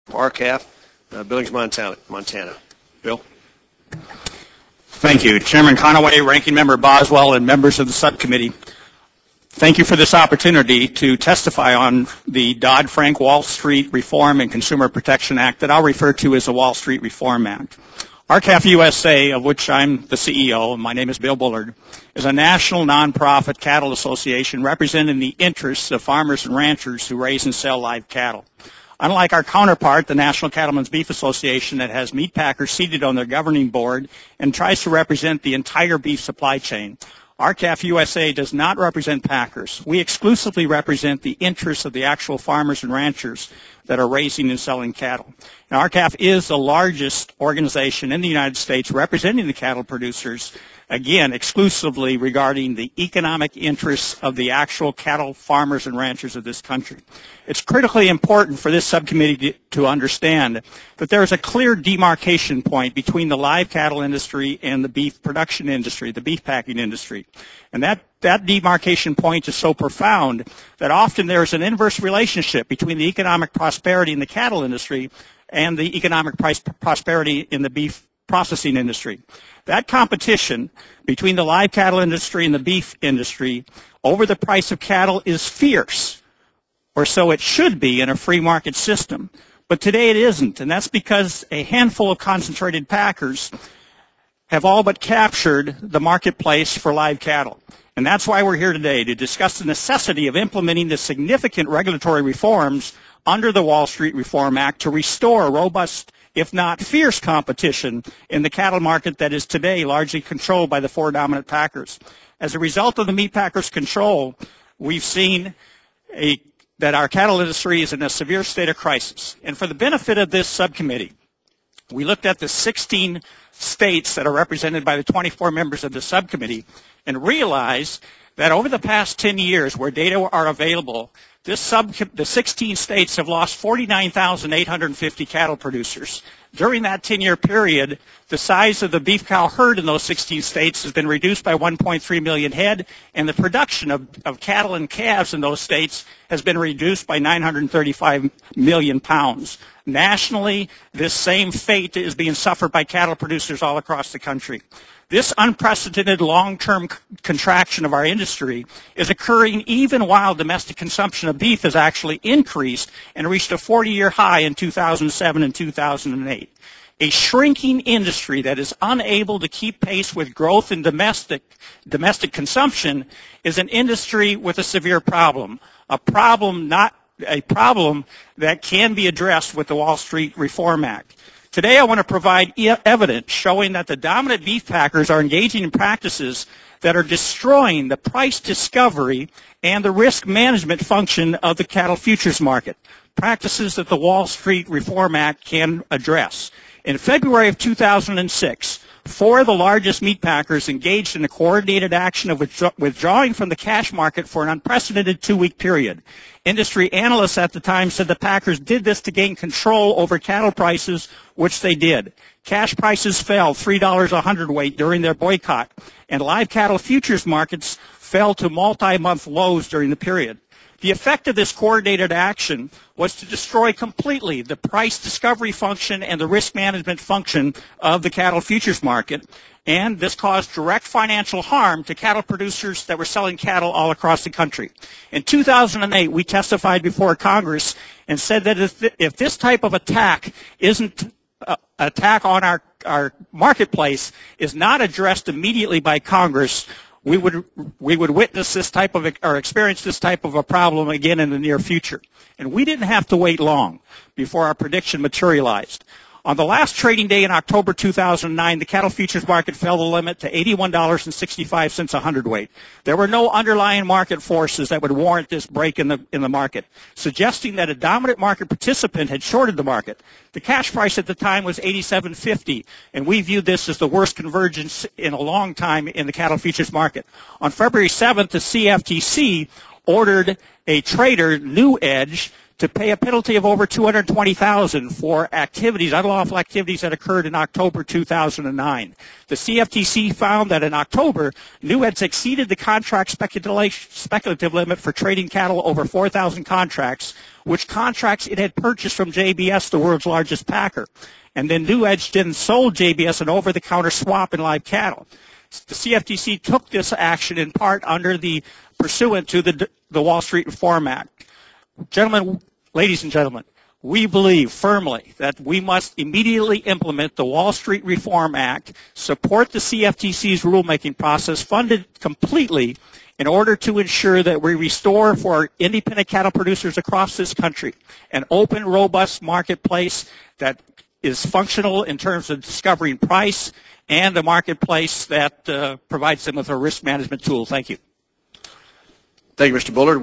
RCAF, Billings, Montana. Bill? Thank you. Chairman Conaway, Ranking Member Boswell, and members of the subcommittee. Thank you for this opportunity to testify on the Dodd-Frank Wall Street Reform and Consumer Protection Act that I'll refer to as the Wall Street Reform Act. RCAF USA, of which I'm the CEO, and my name is Bill Bullard, is a national nonprofit cattle association representing the interests of farmers and ranchers who raise and sell live cattle. Unlike our counterpart, the National Cattlemen's Beef Association, that has meat packers seated on their governing board and tries to represent the entire beef supply chain, RCAF USA does not represent packers. We exclusively represent the interests of the actual farmers and ranchers that are raising and selling cattle. Now, RCAF is the largest organization in the United States representing the cattle producers, again, exclusively regarding the economic interests of the actual cattle farmers and ranchers of this country. It's critically important for this subcommittee to understand that there is a clear demarcation point between the live cattle industry and the beef production industry, the beef packing industry. And that demarcation point is so profound that often there is an inverse relationship between the economic prosperity in the cattle industry and the economic prosperity in the beef processing industry. That competition between the live cattle industry and the beef industry over the price of cattle is fierce, or so it should be in a free market system. But today it isn't, and that's because a handful of concentrated packers have all but captured the marketplace for live cattle. And that's why we're here today, to discuss the necessity of implementing the significant regulatory reforms under the Wall Street Reform Act to restore robust, if not fierce, competition in the cattle market that is today largely controlled by the four dominant packers. As a result of the meat packers' control, we've seen that our cattle industry is in a severe state of crisis. And for the benefit of this subcommittee, we looked at the 16 states that are represented by the 24 members of the subcommittee and realized that over the past 10 years, where data are available, the 16 states have lost 49,850 cattle producers. During that 10-year period, the size of the beef cow herd in those 16 states has been reduced by 1.3 million head, and the production of cattle and calves in those states has been reduced by 935 million pounds. Nationally, this same fate is being suffered by cattle producers all across the country. This unprecedented long-term contraction of our industry is occurring even while domestic consumption of beef has actually increased and reached a 40-year high in 2007 and 2008. A shrinking industry that is unable to keep pace with growth in domestic consumption is an industry with a severe problem, a problem that can be addressed with the Wall Street Reform Act. Today, I want to provide evidence showing that the dominant beef packers are engaging in practices that are destroying the price discovery and the risk management function of the cattle futures market, practices that the Wall Street Reform Act can address. In February of 2006, four of the largest meat packers engaged in a coordinated action of withdrawing from the cash market for an unprecedented 2-week period. Industry analysts at the time said the packers did this to gain control over cattle prices, which they did. Cash prices fell $3 a hundredweight during their boycott, and live cattle futures markets fell to multi-month lows during the period. The effect of this coordinated action was to destroy completely the price discovery function and the risk management function of the cattle futures market, and this caused direct financial harm to cattle producers that were selling cattle all across the country. In 2008, we testified before Congress and said that if this type of attack attack on our marketplace is not addressed immediately by Congress, we would witness this type of, or experience this type of a problem again in the near future. And we didn't have to wait long before our prediction materialized. On the last trading day in October 2009, the cattle futures market fell the limit to $81.65 a hundredweight. There were no underlying market forces that would warrant this break in the market, suggesting that a dominant market participant had shorted the market. The cash price at the time was $87.50, and we viewed this as the worst convergence in a long time in the cattle futures market. On February 7th, the CFTC ordered a trader, New Edge, to pay a penalty of over $220,000 for activities, unlawful activities that occurred in October 2009. The CFTC found that in October, Newedge exceeded the contract speculative limit for trading cattle over 4,000 contracts, which contracts it had purchased from JBS, the world's largest packer. And then Newedge then sold JBS an over-the-counter swap in live cattle. The CFTC took this action in part under the pursuant to the Wall Street Reform Act. Ladies and gentlemen, we believe firmly that we must immediately implement the Wall Street Reform Act, support the CFTC's rulemaking process, funded completely in order to ensure that we restore for independent cattle producers across this country an open, robust marketplace that is functional in terms of discovering price and a marketplace that provides them with a risk management tool. Thank you. Thank you, Mr. Bullard.